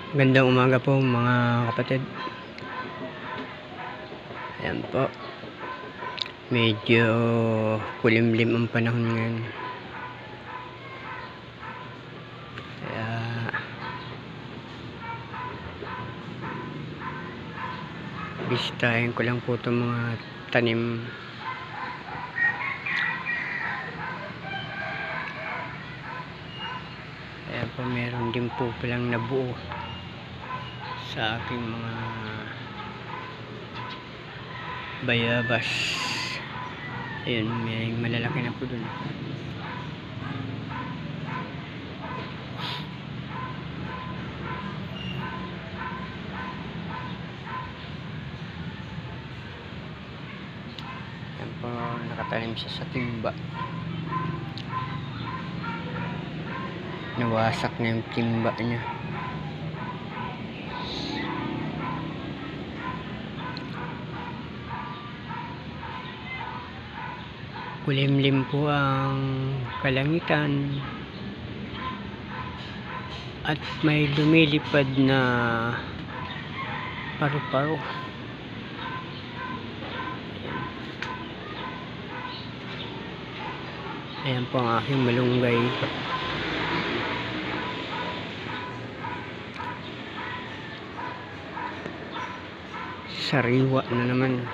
Magandang umaga po mga kapatid. Ayan po. Medyo kulimlim ang panahon ngayon. Kaya bisitahin ko lang po itong mga tanim. Ayan po, meron din po palang nabuo sa aking mga bayabas. Ayun, may malalaki na po dun. Ayan po, nakatanim siya sa timba. Nawasak na yung timba niya. Kulimlim po ang kalangitan at may lumilipad na paru-paro. Ayan po ang aking malunggay. Sariwa na naman.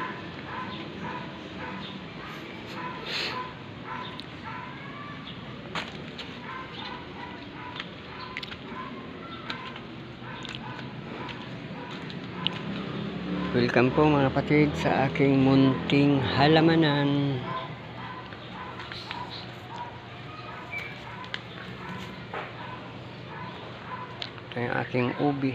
Welcome po mga kapatid sa aking munting halamanan. Ito yung aking ubi.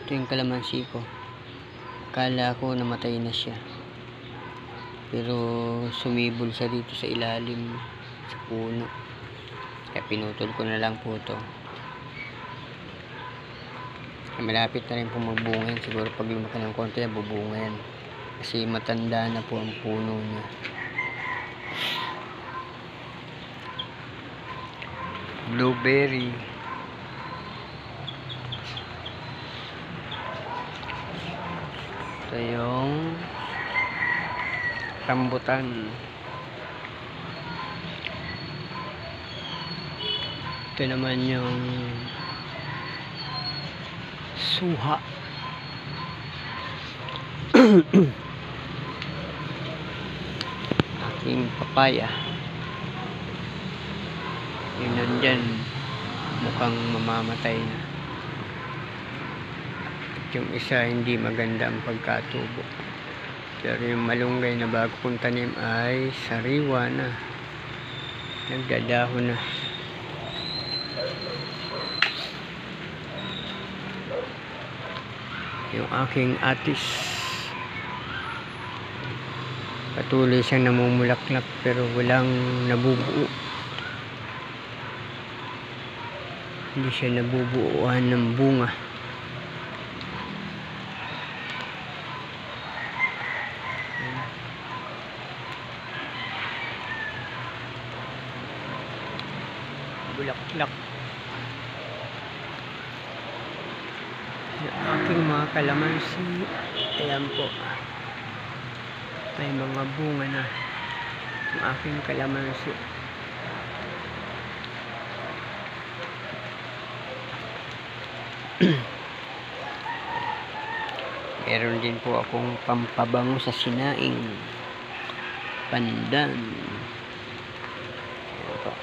Ito yung kalamansi ko. Akala ko namatay na siya, pero sumibol siya dito sa ilalim sa puno, kaya pinutol ko na lang po ito. Malapit na rin po magbunga yan. Siguro pag lumaki ng konti bubunga yan, kasi matanda na po ang puno niya. Blueberry. Ito yung rambutan. Ito naman yung suha. Aking papaya. Yung nandyan, mukhang mamamatay na. At yung isa, hindi maganda ang pagkatubo. Pero yung malunggay na bago kong tanim ay sariwa na. Nagdadahon na. Yung aking atis, patuloy siyang namumulaklak pero walang nabubuo. Hindi siya nabubuuan ng bunga. Bulaklak. Yung aking mga kalamansi, ayan po, may mga bunga na yung aking kalamansi. Meron din po akong pampabango sa sinaing, pandan. Ayan po.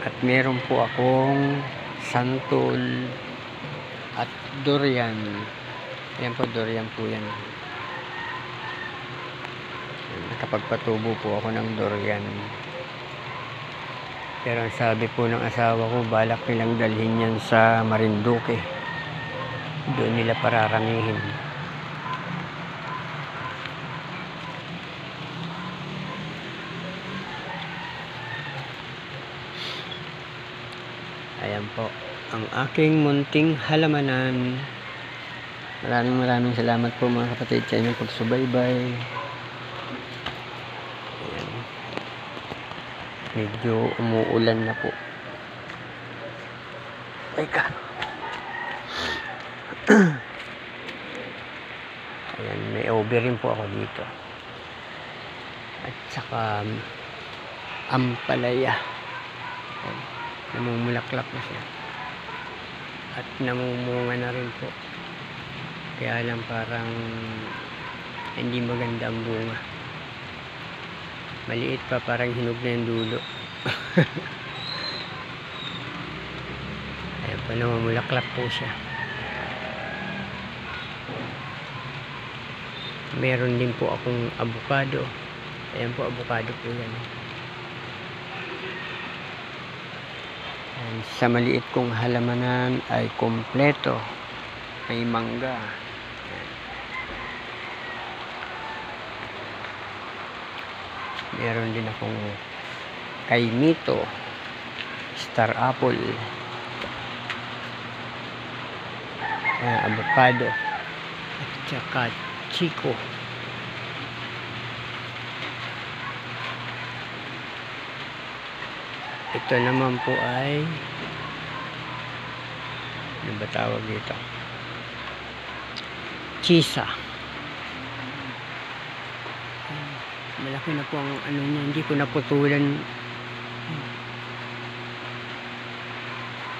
At meron po akong santol at durian. Ayan po, durian po yan. Nakapagpatubo po ako ng durian. Pero ang sabi po ng asawa ko, balak nilang dalhin yan sa Marinduque. Doon nila pararamihin. Ayan po ang aking munting halamanan. Maraming salamat po mga kapatid sa inyong pagsubaybay. Ayan. Medyo umuulan na po. Teka. Ayan, may over rin po ako dito. At saka ampalaya. Ayan, namumulaklak na siya. At namumunga na rin po. Kaya lang parang hindi maganda ang bunga. Maliit pa, parang hinog na yung dulo. Ayan po, namumulaklak po siya. Meron din po akong avocado. Ayan po, avocado po yan. Ayan, sa maliit kong halamanan ay kompleto. May mangga. Ayan. Meron din akong kaimito, star apple, avocado, at saka chico. Ito naman po ay ano ba tawag dito? Chisa. Malaki na po ang ano niya, hindi ko naputulan.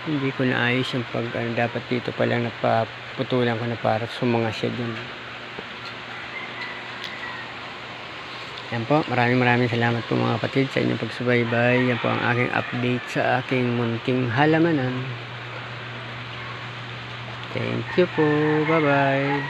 Hindi ko naayos yung pag dapat dito pa lang napaputulan ko na para sumanga siya dun. Yan po, maraming salamat po mga kapatid sa inyong pagsubaybay. Yan po ang aking update sa aking munting halamanan. Thank you po. Bye-bye.